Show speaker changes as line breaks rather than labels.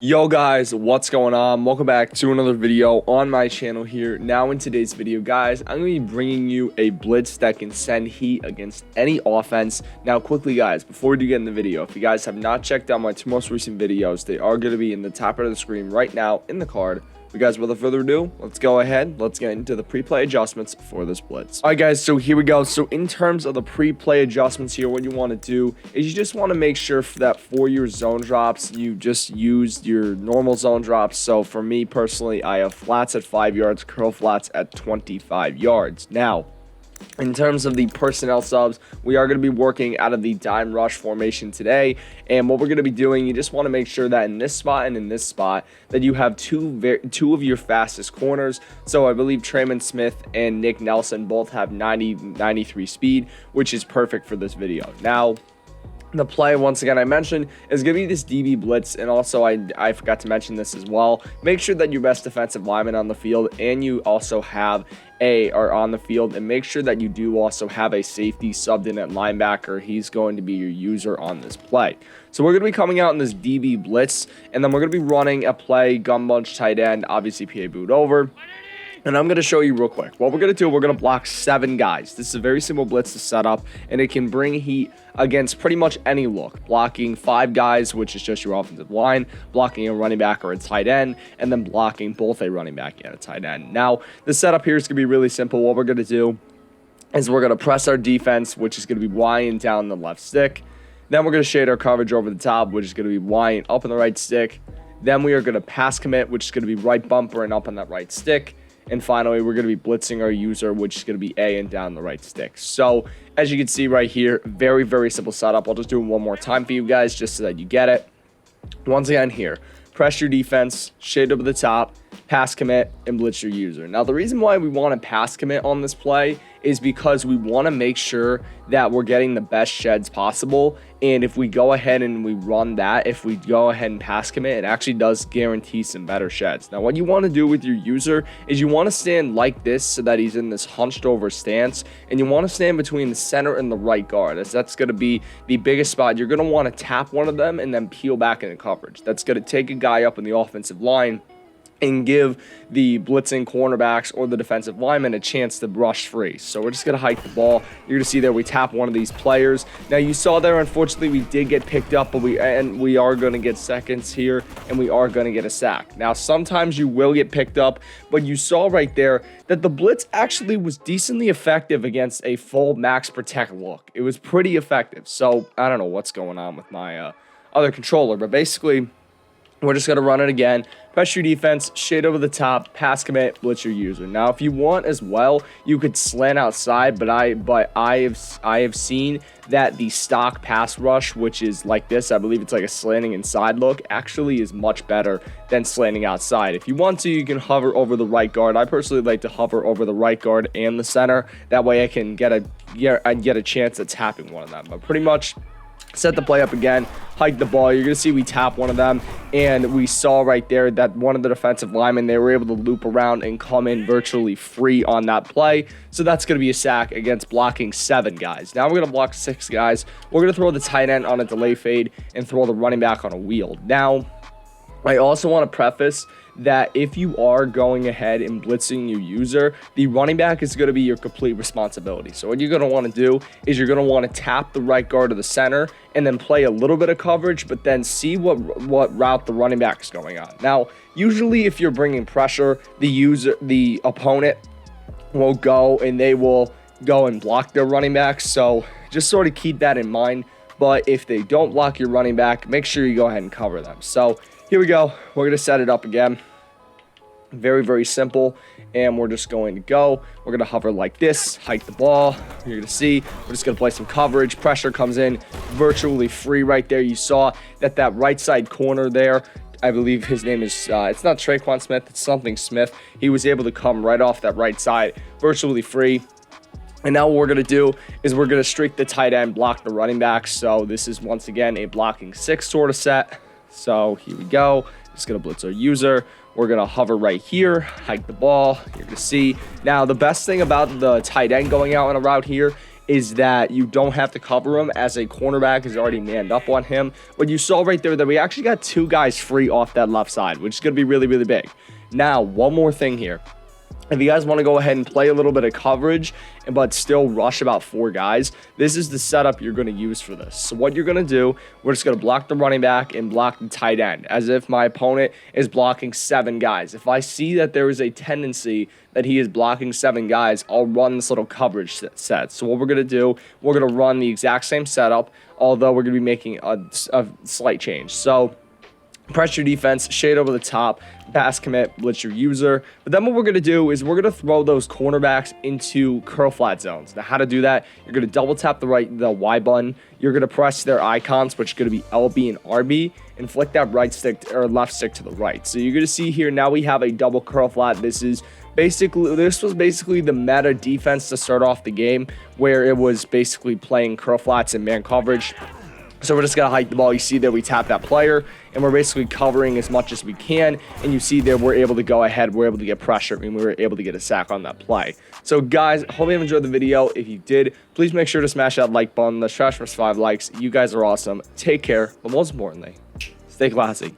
Yo guys, what's going on? Welcome back to another video on my channel here. Now in today's video, guys, I'm going to be bringing you a blitz that can send heat against any offense. Now quickly guys, before we do get in the video, if you guys have not checked out my two most recent videos, they are going to be in the top of the screen right now in the card. But guys, without further ado, let's go ahead. Let's get into the pre-play adjustments for this blitz. All right, guys, so here we go. So in terms of the pre-play adjustments here, what you want to do is you just want to make sure that for your zone drops, you just use your normal zone drops. So for me personally, I have flats at 5 yards, curl flats at 25 yards. Now, in terms of the personnel subs, we are going to be working out of the dime rush formation today. And what we're going to be doing, you just want to make sure that in this spot and in this spot that you have two of your fastest corners. So I believe Trayman Smith and Nick Nelson both have 93 speed, which is perfect for this video. Now, the play, once again, I mentioned, is going to be this DB blitz, and also I forgot to mention this as well. Make sure that your best defensive lineman on the field, and you also have are on the field, and make sure that you do also have a safety subbed in at linebacker. He's going to be your user on this play. So we're going to be coming out in this DB blitz, and then we're going to be running a play gun bunch tight end, obviously PA boot over. And I'm going to show you real quick. What we're going to do, we're going to block 7 guys. This is a very simple blitz to set up, and it can bring heat against pretty much any look. Blocking 5 guys, which is just your offensive line, blocking a running back or a tight end, and then blocking both a running back and a tight end. Now, the setup here is going to be really simple. What we're going to do is we're going to press our defense, which is going to be Y and down the left stick. Then we're going to shade our coverage over the top, which is going to be Y and up on the right stick. Then we are going to pass commit, which is going to be right bumper and up on that right stick. And finally, we're going to be blitzing our user, which is going to be A and down the right stick. So, as you can see right here, very, very simple setup. I'll just do it one more time for you guys, just so that you get it. Once again here, press your defense, shade over the top, pass commit, and blitz your user. Now, the reason why we want to pass commit on this play is because we want to make sure that we're getting the best sheds possible. And if we go ahead and we run that, if we go ahead and pass commit, it actually does guarantee some better sheds. Now, what you want to do with your user is you want to stand like this so that he's in this hunched over stance. And you want to stand between the center and the right guard, as that's going to be the biggest spot. You're going to want to tap one of them and then peel back into coverage. That's going to take a guy up in the offensive line and give the blitzing cornerbacks or the defensive linemen a chance to rush free. So we're just going to hike the ball. You're going to see there we tap one of these players. Now you saw there, unfortunately, we did get picked up, but we are going to get seconds here, and we are going to get a sack. Now sometimes you will get picked up, but you saw right there that the blitz actually was decently effective against a full max protect look. It was pretty effective. So I don't know what's going on with my other controller, but basically we're just going to run it again. Press your defense, shade over the top, pass commit, blitz your user. Now, if you want as well, you could slant outside, but I have seen that the stock pass rush, which is like this, I believe it's like a slanting inside look, actually is much better than slanting outside. If you want to, you can hover over the right guard. I personally like to hover over the right guard and the center. That way I can get a chance at tapping one of them. But pretty much, set the play up again, hike the ball. You're going to see we tap one of them, and we saw right there that one of the defensive linemen, they were able to loop around and come in virtually free on that play. So that's going to be a sack against blocking 7 guys. Now we're going to block 6 guys. We're going to throw the tight end on a delay fade and throw the running back on a wheel. Now, I also want to preface that if you are going ahead and blitzing your user, the running back is going to be your complete responsibility. So what you're going to want to do is you're going to want to tap the right guard to the center and then play a little bit of coverage, but then see what route the running back is going on. Now, usually if you're bringing pressure, the opponent will go and they will go and block their running back. So just sort of keep that in mind. But if they don't block your running back, make sure you go ahead and cover them. So here we go. We're going to set it up again. Very, very simple. And we're just going to go. We're going to hover like this, hike the ball. You're going to see we're just going to play some coverage. Pressure comes in virtually free right there. You saw that right side corner there, I believe his name is, it's not Traquan Smith, it's something Smith. He was able to come right off that right side, virtually free. And now what we're going to do is we're going to streak the tight end, block the running back. So this is once again a blocking 6 sort of set. So here we go. Just going to blitz our user. We're going to hover right here, hike the ball. You're going to see. Now, the best thing about the tight end going out on a route here is that you don't have to cover him as a cornerback is already manned up on him. But you saw right there that we actually got 2 guys free off that left side, which is going to be really, really big. Now, one more thing here. If you guys want to go ahead and play a little bit of coverage, but still rush about 4 guys, this is the setup you're going to use for this. So what you're going to do, we're just going to block the running back and block the tight end, as if my opponent is blocking 7 guys. If I see that there is a tendency that he is blocking 7 guys, I'll run this little coverage set. So what we're going to do, we're going to run the exact same setup, although we're going to be making a slight change. So press your defense, shade over the top, pass commit, blitz your user. But then what we're going to do is we're going to throw those cornerbacks into curl flat zones. Now, how to do that? You're going to double tap the Y button. You're going to press their icons, which is going to be LB and RB, and flick that right stick or left stick to the right. So you're going to see here now we have a double curl flat. This was basically the meta defense to start off the game, where it was basically playing curl flats and man coverage. So we're just going to hike the ball. You see there we tap that player, and we're basically covering as much as we can. And you see there we're able to go ahead. We're able to get pressure, and we were able to get a sack on that play. So, guys, hope you enjoyed the video. If you did, please make sure to smash that like button. Let's try for 5 likes. You guys are awesome. Take care. But most importantly, stay classy.